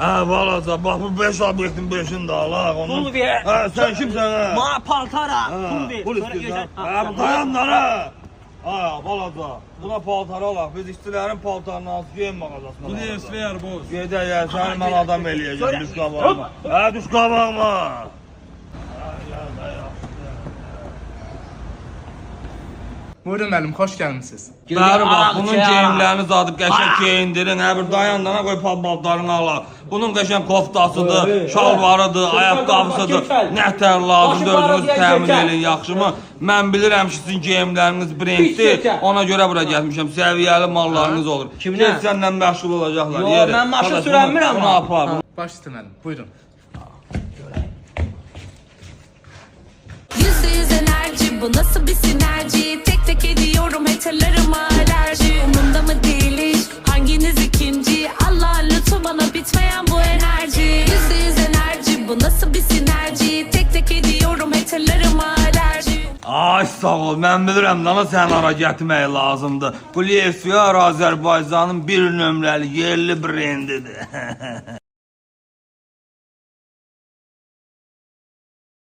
Balaca, bax bu 5 obyektin 5'ini də alaq. Pul ver. Sən kimsən ha? Bana paltara. Pul ver. Pul Sonra istəyirsən? görəcək. Bu dayanlara. Balaca, buna paltar alaq. Biz işçilərin paltarını alıb geyim mağazasına. Bu ne esver boz? Gedək, səni mən adam eləyəcəm, düş qabağıma. Düş qabağıma. Buyurun müəllim, xoş gəlmisiniz. Bəri bax, bunun geyimlərini zadıb qəşəng geyindirin. Bir dayandana qoy paltarını alaq. Bunun qəşəng koftasıdır, şalvarıdır, ayaqqabısıdır. Nətər lazımdır, özünüz təmin edin, yaxşımı? Mən bilirəm ki, sizin geyimləriniz brenddir. Ona görə bura gəlmişəm, səviyyəli mallarınız olur. Kimlə? Səndən məşğul olacaqlar. Yo, mən maşın sürənmirəm. Bunu apar. Baş üstə müəllim, buyurun. %100 enerji, bu nasıl bir sinerji? Tek tek ediyorum haterlarıma alerji. Umurumda mı değil hiç? Hanginiz ikinci? Allah'ın lütfu bana bitmeyen bu enerji. %100 enerji, bu nasıl bir sinerji? Tek tek ediyorum haterlarıma alerji. Ay sağ ol, mən bilirəm dana sən ara getmək lazımdır. Bu Lefiyar Azərbaycanın bir nömrəli yerli brendidir.